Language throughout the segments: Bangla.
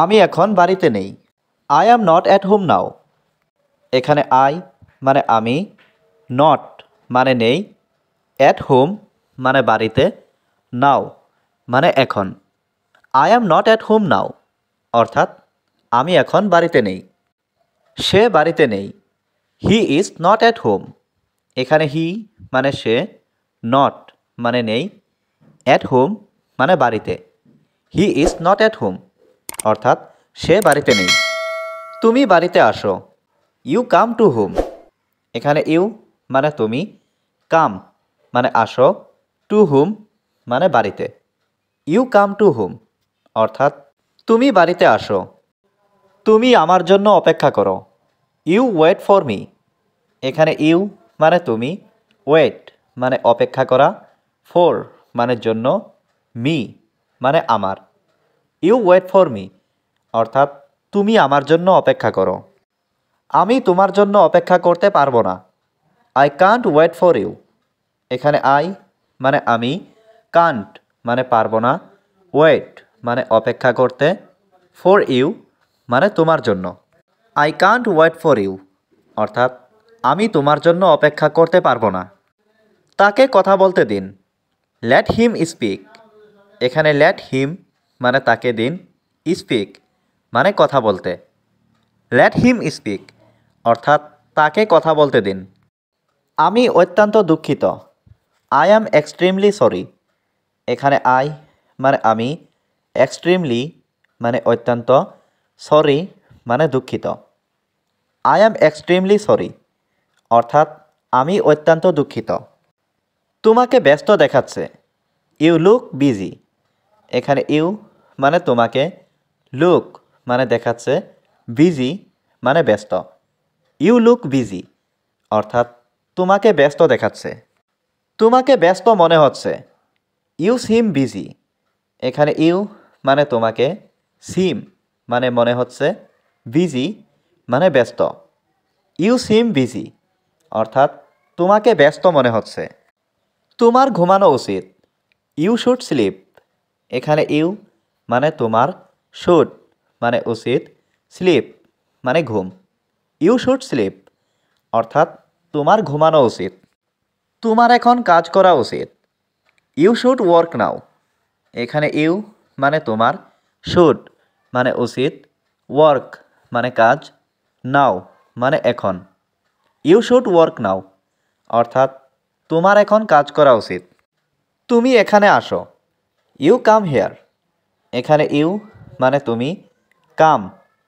আমি এখন বাড়িতে নেই। I am not at home now. এখানে আই মানে আমি, নট মানে নেই, অ্যাট হোম মানে বাড়িতে, নাও মানে এখন। I am not at home now অর্থাৎ আমি এখন বাড়িতে নেই। সে বাড়িতে নেই। হি ইজ নট অ্যাট হোম। এখানে হি মানে সে, নট মানে নেই, অ্যাট হোম মানে বাড়িতে। He is not at home অর্থাৎ সে বাড়িতে নেই। তুমি বাড়িতে আসো। You come to home. এখানে ইউ মানে তুমি, কাম মানে আসো, টু হোম মানে বাড়িতে। ইউ কাম টু হোম অর্থাৎ তুমি বাড়িতে আসো। তুমি আমার জন্য অপেক্ষা করো। You wait for me. এখানে ইউ মানে তুমি, ওয়েট মানে অপেক্ষা করা, ফর মানে জন্য, মি মানে আমার। ইউ ওয়েট ফর মি অর্থাৎ তুমি আমার জন্য অপেক্ষা করো। আমি তোমার জন্য অপেক্ষা করতে পারবো না। I can't wait for you. এখানে আই মানে আমি, কান্ট মানে পারবো না, ওয়েট মানে অপেক্ষা করতে, ফর ইউ মানে তোমার জন্য। I can't wait for you অর্থাৎ আমি তোমার জন্য অপেক্ষা করতে পারবো না। তাকে কথা বলতে দিন। Let him speak. এখানে লেট হিম মানে তাকে দিন, স্পিক মানে কথা বলতে। লেট হিম স্পিক অর্থাৎ তাকে কথা বলতে দিন। আমি অত্যন্ত দুঃখিত। I am extremely sorry. এখানে আই মানে আমি, এক্সট্রিমলি মানে অত্যন্ত, সরি মানে দুঃখিত। আই অ্যাম এক্সট্রিমলি সরি অর্থাৎ আমি অত্যন্ত দুঃখিত। তোমাকে ব্যস্ত দেখাচ্ছে। You look busy. এখানে ইউ মানে তোমাকে, লুক মানে দেখাচ্ছে, বিজি মানে ব্যস্ত। ইউ লুক বিজি অর্থাৎ তোমাকে ব্যস্ত দেখাচ্ছে। তোমাকে ব্যস্ত মনে হচ্ছে। You seem busy. এখানে ইউ মানে তোমাকে, সিম মানে মনে হচ্ছে, বিজি মানে ব্যস্ত। ইউ সিম বিজি অর্থাৎ তোমাকে ব্যস্ত মনে হচ্ছে। তোমার ঘুমানো উচিত। You should sleep. এখানে ইউ মানে তোমার, শুড মানে উচিত, স্লিপ মানে ঘুম। ইউ শুড স্লিপ অর্থাৎ তোমার ঘুমানো উচিত। তোমার এখন কাজ করা উচিত। You should work now. এখানে ইউ মানে তোমার, শুড মানে উচিত, ওয়ার্ক মানে কাজ, নাও মানে এখন। ইউ শুড ওয়ার্ক নাও অর্থাৎ তোমার এখন কাজ করা উচিত। তুমি এখানে আসো। You come here. এখানে ইউ মানে তুমি, কাম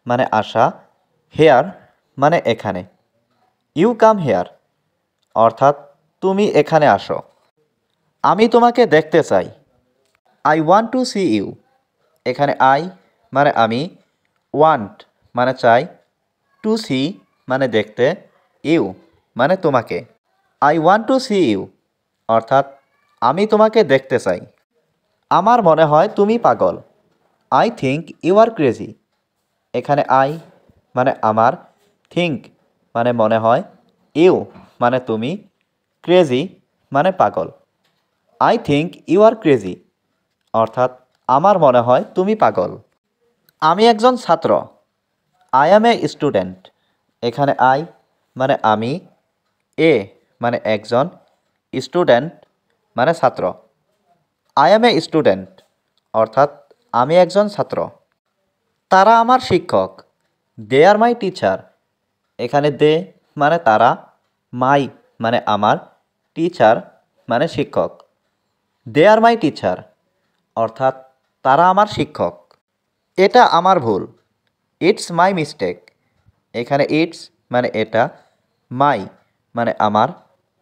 মানে আসা, হেয়ার মানে এখানে। ইউ কাম হেয়ার অর্থাৎ তুমি এখানে আসো। আমি তোমাকে দেখতে চাই। I want to see you. এখানে আই মানে আমি, ওয়ান্ট মানে চাই, টু সি মানে দেখতে, ইউ মানে তোমাকে। I want to see you অর্থাৎ আমি তোমাকে দেখতে চাই। আমার মনে হয় তুমি পাগল। I think you are crazy. এখানে আই মানে আমার, থিঙ্ক মানে মনে হয়, ইউ মানে তুমি, ক্রেজি মানে পাগল। I think you are crazy অর্থাৎ আমার মনে হয় তুমি পাগল। আমি একজন ছাত্র। I am a student. এখানে আই মানে আমি, এ মানে একজন, স্টুডেন্ট মানে ছাত্র। আই অ্যাম এ স্টুডেন্ট অর্থাৎ আমি একজন ছাত্র। তারা আমার শিক্ষক। দে আর মাই টিচার। এখানে দে মানে তারা, মাই মানে আমার, টিচার মানে শিক্ষক। দে আর মাই টিচার অর্থাৎ তারা আমার শিক্ষক। এটা আমার ভুল। It's my mistake. এখানে ইটস মানে এটা, মাই মানে আমার,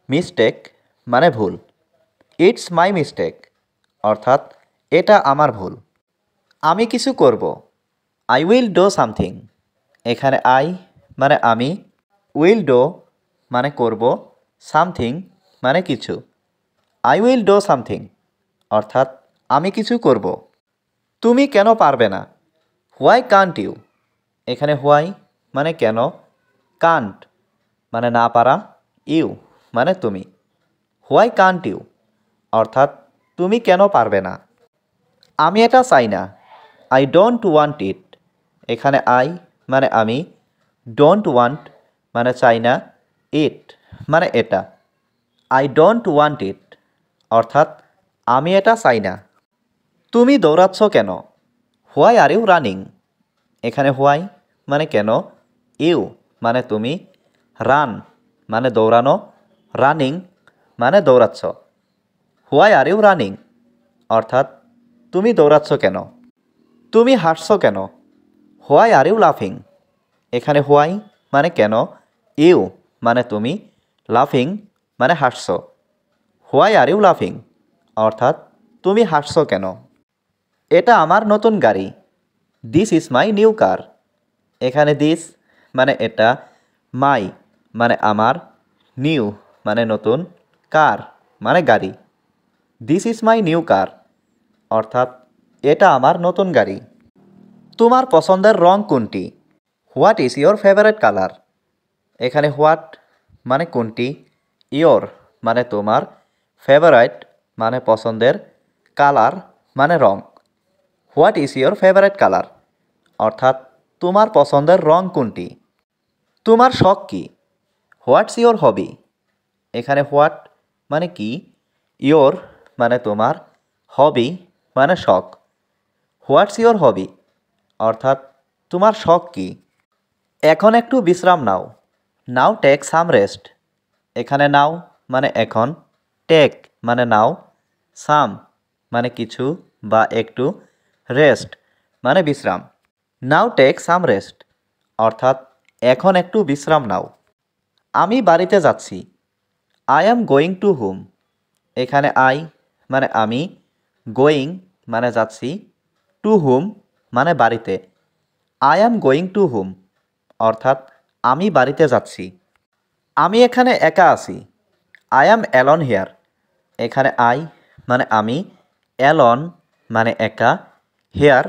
মিস্টেক মানে ভুল। ইটস মাই মিস্টেক অর্থাৎ এটা আমার ভুল। আমি কিছু করব। I will do something. এখানে আই মানে আমি, উইল ডু মানে করব, সামথিং মানে কিছু। আই উইল ডু সামথিং অর্থাৎ আমি কিছু করব। তুমি কেন পারবে না? Why can't you. এখানে হোয়াই মানে কেন, কান্ট মানে না পারা, ইউ মানে তুমি। হোয়াই কান্ট ইউ অর্থাৎ তুমি কেন পারবে না? আমি এটা চাই না। আই ডোন্ট ওয়ান্ট ইট। এখানে আই মানে আমি, ডোন্ট ওয়ান্ট মানে চাই না, ইট মানে এটা। আই ডোন্ট ওয়ান্ট ইট অর্থাৎ আমি এটা চাই না। তুমি দৌড়াচ্ছ কেন? Why are you running? এখানে হোয়াই মানে কেন, ইউ মানে তুমি, রান মানে দৌড়ানো, রানিং মানে দৌড়াচ্ছ। হোয়াই আর ইউ রানিং অর্থাৎ তুমি দৌড়াচ্ছ কেন? তুমি হাসছ কেন? হোয়াই আর ইউ লাফিং? এখানে হোয়াই মানে কেন, ইউ মানে তুমি, লাফিং মানে হাসছ। হোয়াই আর ইউ লাফিং অর্থাৎ তুমি হাসছ কেন? এটা আমার নতুন গাড়ি। This is my new car. এখানে দিস মানে এটা, মাই মানে আমার, নিউ মানে নতুন, কার মানে গাড়ি। This is my new car অর্থাৎ এটা আমার নতুন গাড়ি। তোমার পছন্দের রং কোনটি? What is your favourite colour? এখানে হোয়াট মানে কোনটি, ইয়োর মানে তোমার, ফেভারাইট মানে পছন্দের, কালার মানে রং। What is your favourite colour অর্থাৎ তোমার পছন্দের রং কোনটি? তোমার শখ কী? What's your hobby? এখানে হোয়াট মানে কি, ইয়োর মানে তোমার, হবি মানে শখ। হোয়াটস ইয়োর হবি অর্থাৎ তোমার শখ কী? এখন একটু বিশ্রাম নাও। নাও টেক সাম রেস্ট। এখানে নাও মানে এখন, টেক মানে নাও, সাম মানে কিছু বা একটু, রেস্ট মানে বিশ্রাম। নাও টেক সাম রেস্ট অর্থাৎ এখন একটু বিশ্রাম নাও। আমি বাড়িতে যাচ্ছি। I am going to home. এখানে আই মানে আমি, গোয়িং মানে যাচ্ছি, টু হোম মানে বাড়িতে। I am going to home অর্থাৎ আমি বাড়িতে যাচ্ছি। আমি এখানে একা আছি। I am alone here. এখানে আই মানে আমি, অ্যালন মানে একা, হেয়ার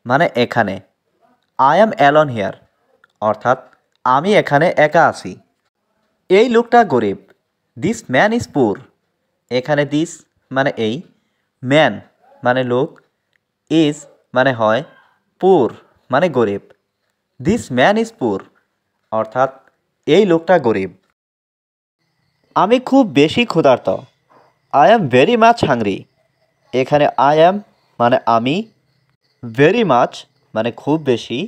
মানে এখানে। আই অ্যাম অ্যালন হিয়ার অর্থাৎ আমি এখানে একা আছি। এই লোকটা গরিব। দিস ম্যান ইজ পুর। এখানে দিস মানে এই, ম্যান মানে লোক, ইজ মানে হয়, পুর মানে গরিব। দিস ম্যান ইজ পুর অর্থাৎ এই লোকটা গরিব। আমি খুব বেশি ক্ষুধার্ত। I am very much hungry. এখানে আই অ্যাম মানে আমি, ভেরি মাচ মানে খুব বেশি,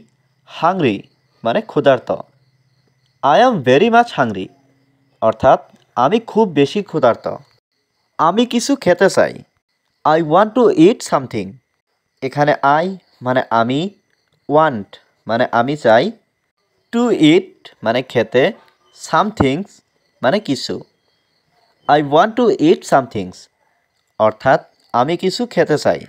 হাংরি মানে ক্ষুধার্ত। I am very much hungry অর্থাৎ আমি খুব বেশি ক্ষুধার্ত। আমি কিছু খেতে চাই। I want two it something. এখানে আই মানে আমি, ওয়ান্ট মানে আমি চাই, টু ইট মানে খেতে, সামথিংস মানে কিছু। I want two it somethings অর্থাৎ আমি কিছু খেতে চাই।